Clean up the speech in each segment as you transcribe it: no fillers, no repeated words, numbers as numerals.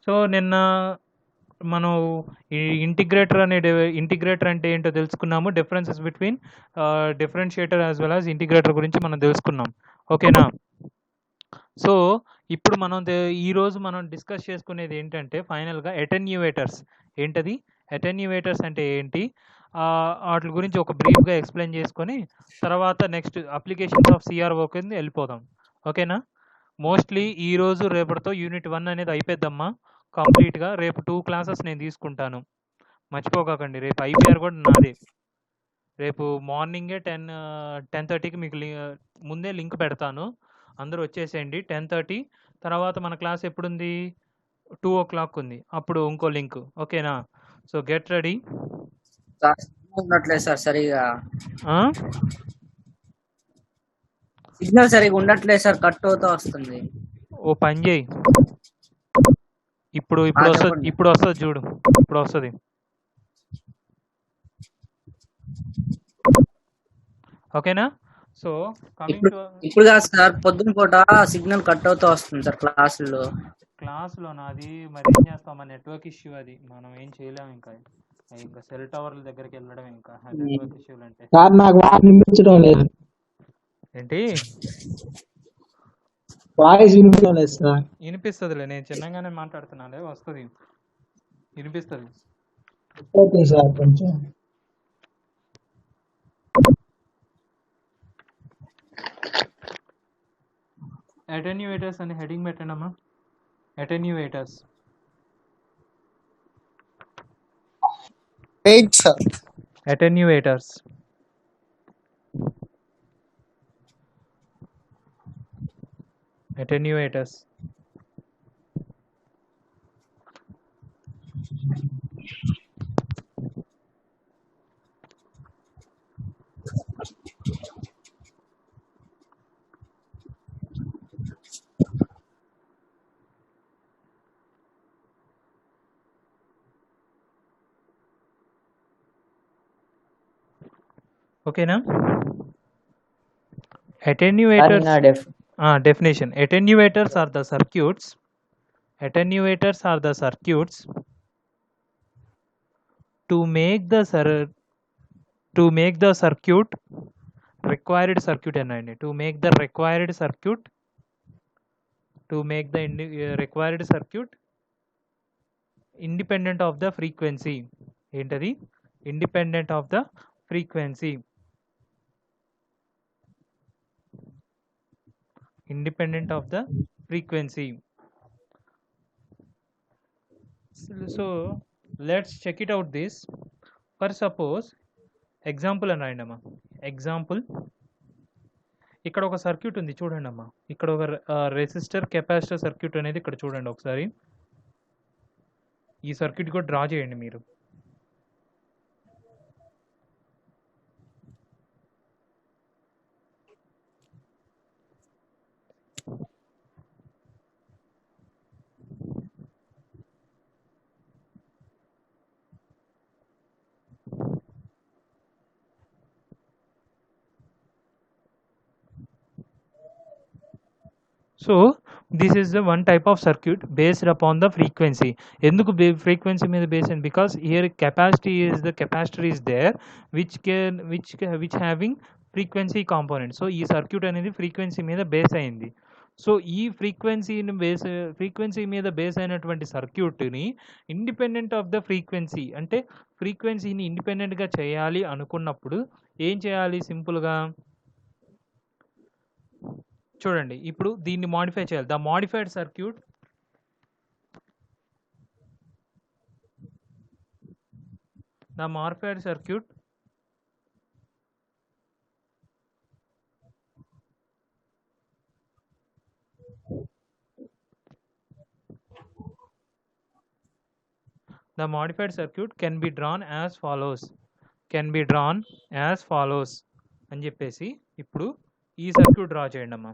So నిన్న మనం ఈ ఇంటిగ్రేటర్ అంటే ఏంటో తెలుసుకున్నాము. Differences between differentiator as well as integrator గురించి మనం తెలుసుకున్నాం. ఓకేనా? సో ఇప్పుడు మనం ఈరోజు మనం డిస్కస్ చేసుకునేది ఏంటంటే ఫైనల్గా అటెన్యూవేటర్స్. ఏంటది అటెన్యూవేటర్స్ అంటే ఏంటి, వాటి గురించి ఒక బ్రీఫ్గా ఎక్స్ప్లెయిన్ చేసుకొని తర్వాత నెక్స్ట్ అప్లికేషన్స్ ఆఫ్ సిఆర్ఓ కింద వెళ్ళిపోదాం. ఓకేనా? మోస్ట్లీ ఈరోజు రేపటితో యూనిట్ 1 అనేది అయిపోద్దమ్మా కంప్లీట్గా. రేపు 2 క్లాసెస్ నేను తీసుకుంటాను, మర్చిపోకండి. రేపు ఐపీఆర్ కూడా నాదే. రేపు మార్నింగే 10:30కి మీకు ముందే లింక్ పెడతాను, అందరూ వచ్చేసేయండి. 10:30 తర్వాత మన క్లాస్ ఎప్పుడుంది? 2 o'clock ఉంది, అప్పుడు ఇంకో లింక్. ఓకేనా? So get ready. ఉండట్లేదు సార్, సరిగా సిగ్నల్ సరిగా ఉండట్లేదు సార్, కట్ అవుతా వస్తుంది. ఓ పని చేయి, ఇప్పుడు వస్తుంది, ఇప్పుడు వస్తుంది చూడు, ఇప్పుడు వస్తుంది. ఓకేనా? సో ఇప్పుడు కాదు సార్, పొద్దున పూట సిగ్నల్ కట్ అవుతా వస్తుంది సార్ క్లాసులో. నాది మరి ఏం చేస్తాం, మన నెట్వర్క్ ఇష్యూ అది, మనం ఏం చేయలేము. ఇంకా సెల్ టవర్ల దగ్గరికి వెళ్ళడం, ఇంకా నెట్వర్క్ ఇష్యూలు అంటే ఏంటి? వినిపిస్తుందిలే, నేను చిన్నగానే మాట్లాడుతున్నాలే, వస్తుంది, వినిపిస్తుంది. అటెన్యూవేటర్స్ అని హెడింగ్ పెట్టండి అమ్మా. అటెన్యూవేటర్స్. అటెన్యూవేటర్స్ అటెన్యూవేటర్స్ ఓకేనా? Attenuators. Definition. Attenuators are the circuits. Attenuators are the circuits to make the circuit required circuit and to make the required circuit independent of the frequency. ఏంటది? Independent of the frequency. Independent of the frequency. So let's check it out this. For suppose example అని రాయండి అమ్మా. Example, ఇక్కడ ఒక circuit ఉంది చూడండి అమ్మా. ఇక్కడ ఒక రెసిస్టర్ కెపాసిటర్ సర్క్యూట్ అనేది ఇక్కడ చూడండి ఒకసారి. ఈ సర్క్యూట్ కూడా డ్రా చేయండి మీరు. So this is the one type of circuit based upon the frequency. ఎందుకు ఫ్రీక్వెన్సీ మీద base and because here capacitor is there which having frequency component. So ఈ సర్క్యూట్ అనేది ఫ్రీక్వెన్సీ మీద బేస్ అయింది. సో ఈ ఫ్రీక్వెన్సీ మీద బేస్ అయినటువంటి సర్క్యూట్ని ఇండిపెండెంట్ ఆఫ్ ద ఫ్రీక్వెన్సీ, అంటే ఫ్రీక్వెన్సీని ఇండిపెండెంట్గా చేయాలి అనుకున్నప్పుడు ఏం చేయాలి? సింపుల్గా చూడండి, ఇప్పుడు దీన్ని మాడిఫై చేయాలి. The modified circuit can be drawn as follows అని చెప్పేసి ఇప్పుడు ఈ సర్క్యూట్ డ్రా చేయండి అమ్మా.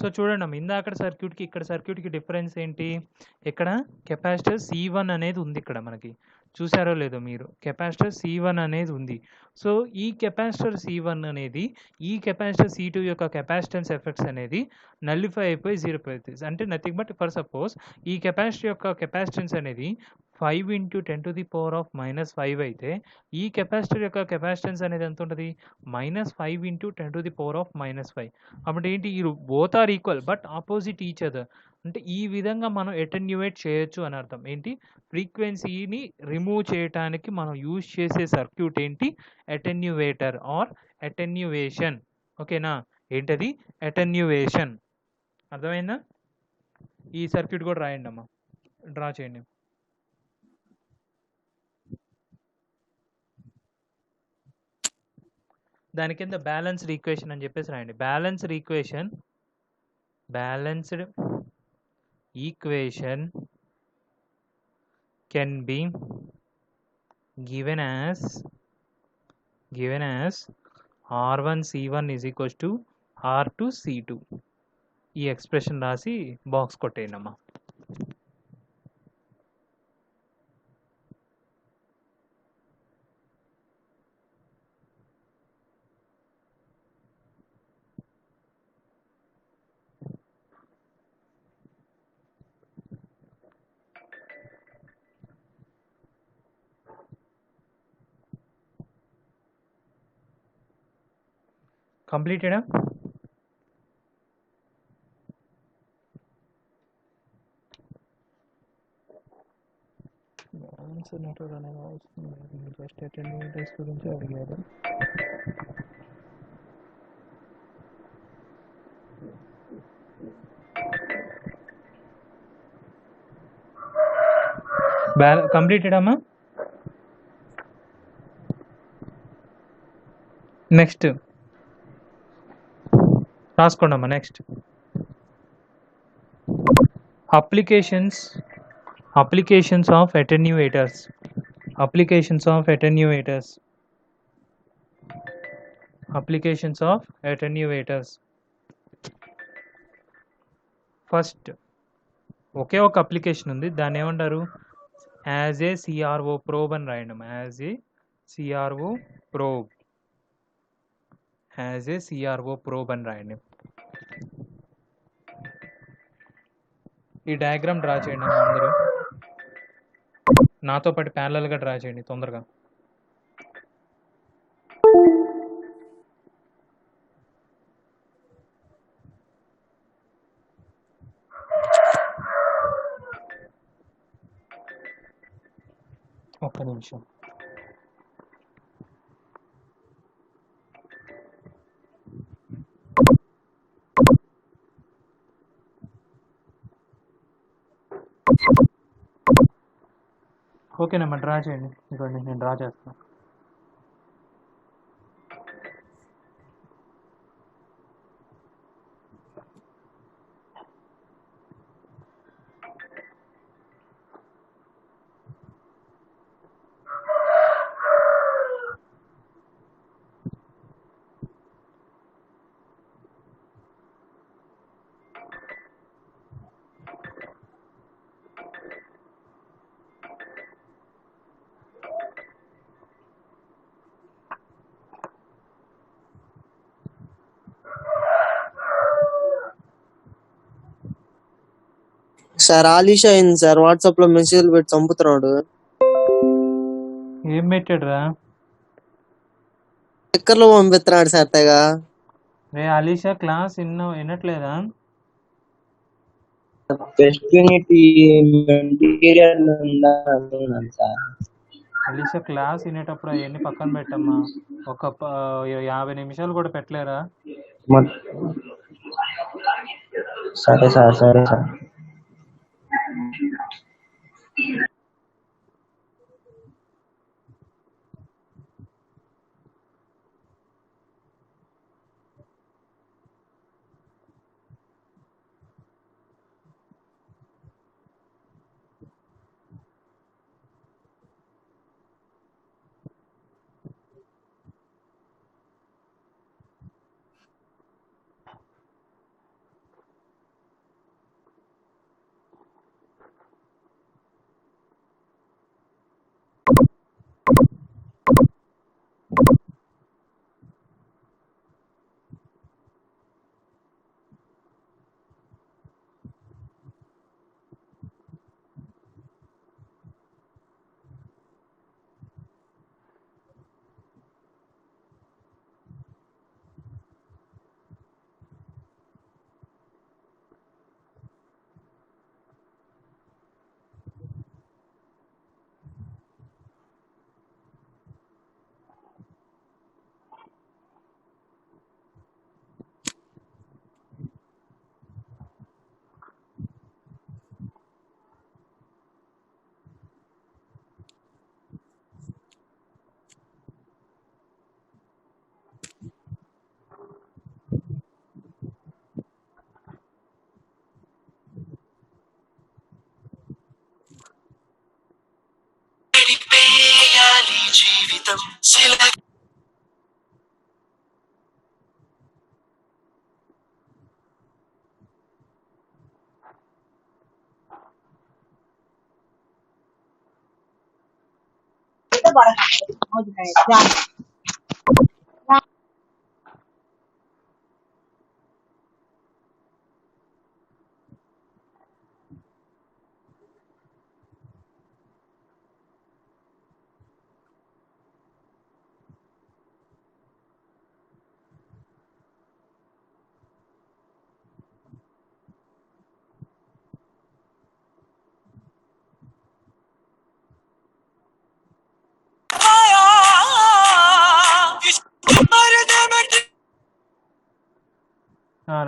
సో చూడండి ఇందాక సర్క్యూట్కి ఇక్కడ సర్క్యూట్కి డిఫరెన్స్ ఏంటి? ఇక్కడ కెపాసిటర్ C1 అనేది ఉంది ఇక్కడ మనకి. చూసారో లేదో మీరు, కెపాసిటర్ C1 అనేది ఉంది. సో ఈ కెపాసిటర్ C1 అనేది ఈ కెపాసిటర్ C2 యొక్క కెపాసిటెన్స్ ఎఫెక్ట్స్ అనేది నల్లిఫై అయిపోయి 0 అవుతుంది. అంటే నథింగ్ బట్ ఫర్ సపోజ్ ఈ కెపాసిటర్ యొక్క కెపాసిటెన్స్ అనేది 5 × 10⁻⁻5 అయితే ఈ కెపాసిటర్ యొక్క కెపాసిటెన్స్ అనేది ఎంత ఉంటుంది? -5 × 10⁻⁻5. అప్పుడు ఏంటి? ఈ both are equal but opposite each other. అంటే ఈ విధంగా మనం అటెన్యువేట్ చేయొచ్చు అని అర్థం. ఏంటి? ఫ్రీక్వెన్సీని రిమూవ్ చేయడానికి మనం యూజ్ చేసే సర్క్యూట్ ఏంటి? అటెన్యువేటర్ ఆర్ అటెన్యువేషన్. ఓకేనా? ఏంటది? అటెన్యువేషన్. అర్థమైందా? ఈ సర్క్యూట్ కూడా రాయండి అమ్మా, డ్రా చేయండి. దాని కింద బ్యాలెన్స్డ్ ఈక్వేషన్ అని చెప్పేసి రాయండి. Balanced equation can be given as R1 C1 is equals to R2 C2. ఈ ఎక్స్ప్రెషన్ రాసి బాక్స్ కొట్టేయండి అమ్మా. కంప్లీటెడా? నెట్వర్క్ అనేది వస్తుంది. జస్ట్ అటెండెన్స్ గురించి అడిగారు. కంప్లీటెడ్ అమ్మా. నెక్స్ట్ రాసుకోండి అమ్మా. Next applications of attenuators. First ఒకే ఒక అప్లికేషన్ ఉంది, దాన్ని ఏమంటారు? యాజ్ ఏ CRO ప్రోబ్ అని రాయండి అమ్మా. యాజ్ ఏ CRO ప్రోబ్ అని రాయండి. ఈ డయాగ్రామ్ డ్రా చేయండి అమ్మా అందరూ. నాతో పాటు ప్యారలల్గా డ్రా చేయండి తొందరగా. ఒక్క నిమిషం. ఓకేనమ్మా, డ్రా చేయండి. ఇదిగోండి నేను డ్రా చేస్తాను. సార్ ఆలీషా అయింది సార్, వాట్సాప్ లో మెసేజ్ పెట్టి చంపుతున్నాడు. ఏం పెట్టాడురా? స్టిక్కర్లు పంపిస్తున్నాడు సార్ తెగ. రే అలీషా, క్లాస్ వినట్లేదా? అలీషా క్లాస్ వినేటప్పుడు అవన్నీ పక్కన పెట్టమ్మా. ఒక 50 నిమిషాలు కూడా పెట్టలేరా? సరే సార్.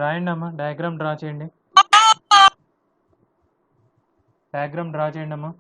రాయండి అమ్మా, డయాగ్రామ్ డ్రా చేయండి. డయాగ్రామ్ డ్రా చేయండి అమ్మా.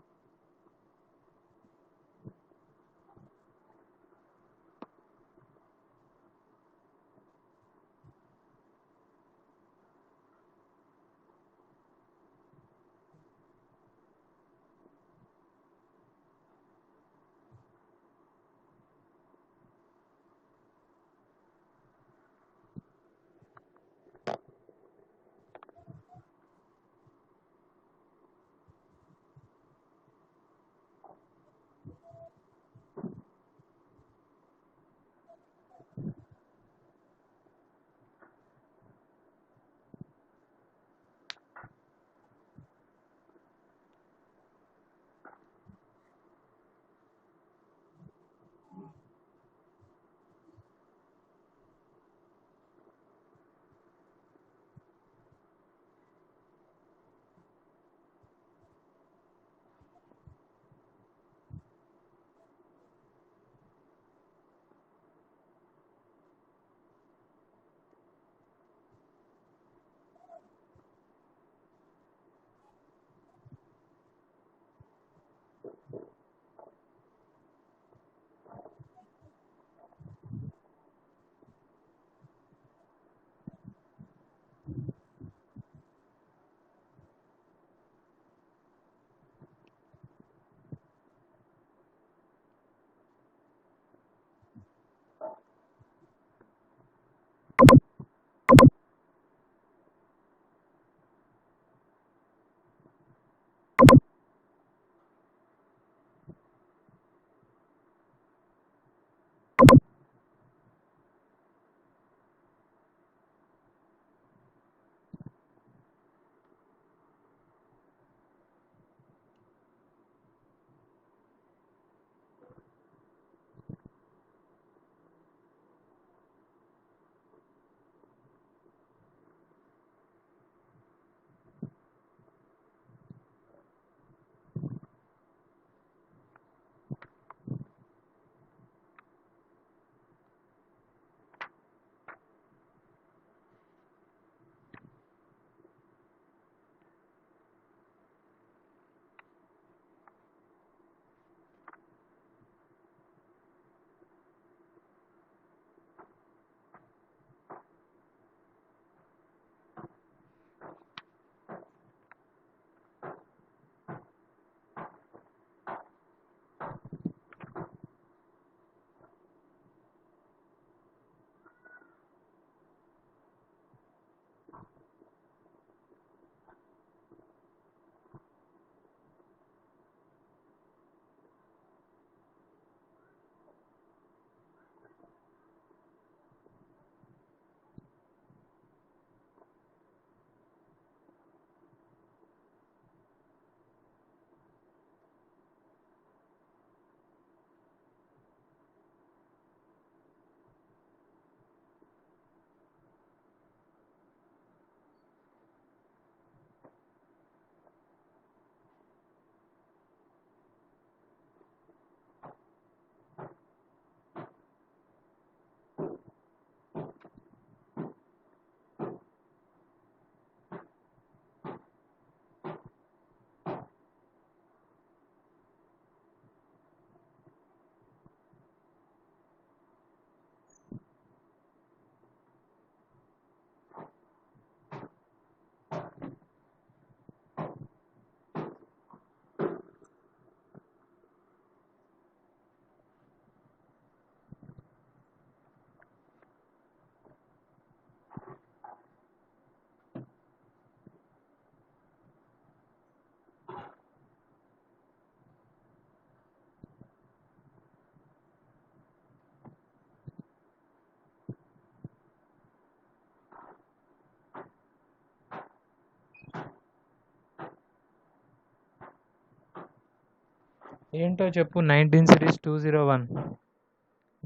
ఏంటో చెప్పు 19 సిరీస్ 201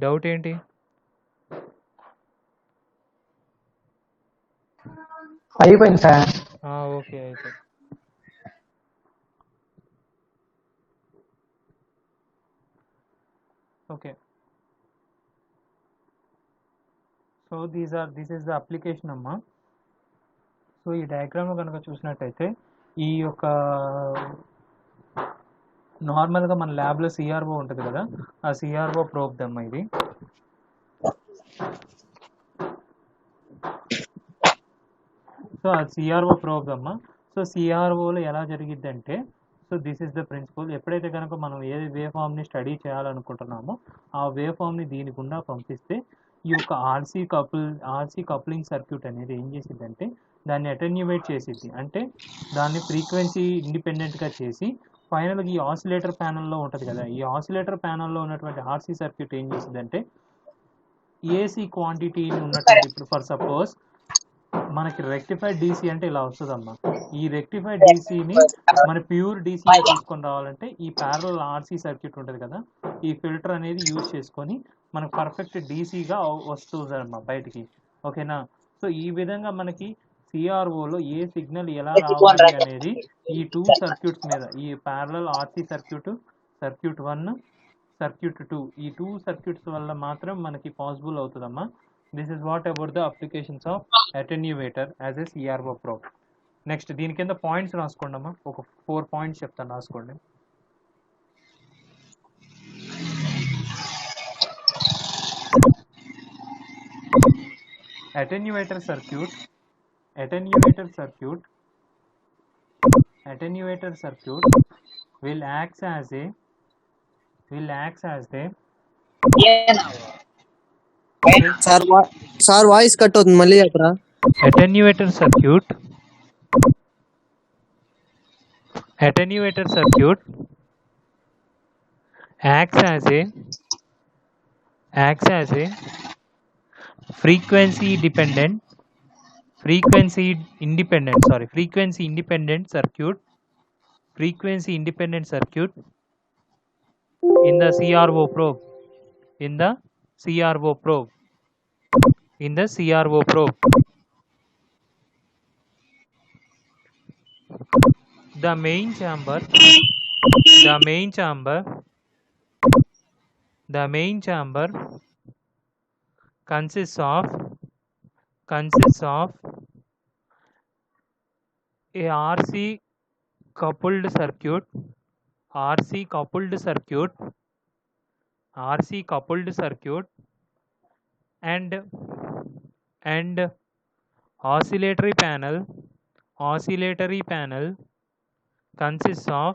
డౌట్ ఏంటి? అయిపోయింది సార్. ఓకే అయితే okay. So this is the application అమ్మా. సో ఈ డయాగ్రామ్ కనుక చూసినట్టయితే ఈ యొక్క నార్మల్గా మన ల్యాబ్లో సిఆర్ఓ ఉంటుంది కదా, ఆ సిఆర్ఓ ప్రోబ్ దమ్మా ఇది. సో ఆ సిఆర్ఓ ప్రోబ్ అమ్మా. సో సిఆర్ఓలో ఎలా జరిగిద్దంటే, so this is the principle. ఎప్పుడైతే కనుక మనం ఏ వే ఫామ్ని స్టడీ చేయాలనుకుంటున్నామో ఆ వే ఫామ్ని దీని గుండా పంపిస్తే ఈ యొక్క ఆర్సీ కప్లింగ్ సర్క్యూట్ అనేది ఏం చేసిద్దంటే దాన్ని అటెన్యువేట్ చేసిద్ది. అంటే దాన్ని ఫ్రీక్వెన్సీ ఇండిపెండెంట్గా చేసి ఫైనల్గా ఈ ఆసిలేటర్ ప్యానల్లో ఉంటుంది కదా, ఈ ఆసిలేటర్ ప్యానల్లో ఉన్నటువంటి ఆర్సీ సర్క్యూట్ ఏం చేసిద్దంటే ఏసీ క్వాంటిటీని ఉన్నటువంటి, ఇప్పుడు ఫర్ సపోజ్ మనకి రెక్టిఫైడ్ డీసీ అంటే ఇలా వస్తుందమ్మా. ఈ రెక్టిఫైడ్ డీసీని మన ప్యూర్ డీసీగా తీసుకొని రావాలంటే ఈ ప్యారలల్ ఆర్సీ సర్క్యూట్ ఉంటుంది కదా, ఈ ఫిల్టర్ అనేది యూజ్ చేసుకొని మనకు పర్ఫెక్ట్ డీసీగా వస్తుందమ్మా బయటికి. ఓకేనా? సో ఈ విధంగా మనకి సిఆర్ఓలో ఏ సిగ్నల్ ఎలా రావాలి అనేది ఈ 2 సర్క్యూట్స్ మీద, ఈ ప్యారలల్ ఆర్సీ సర్క్యూట్ 1, సర్క్యూట్ 2, ఈ 2 సర్క్యూట్స్ వల్ల మాత్రం మనకి పాసిబుల్ అవుతుందమ్మా. This is what about the applications of attenuator as a CRO probe. Next దీని కింద పాయింట్స్ రాసుకోండి అమ్మా. ఒక 4 పాయింట్స్ చెప్తాను, రాసుకోండి. attenuator circuit will acts as a sir voice cut అవుతుంది, మళ్ళీ చెప్పరా? attenuator circuit acts as a frequency independent circuit in the CRO probe. The main chamber consists of a RC coupled circuit and oscillatory panel consists of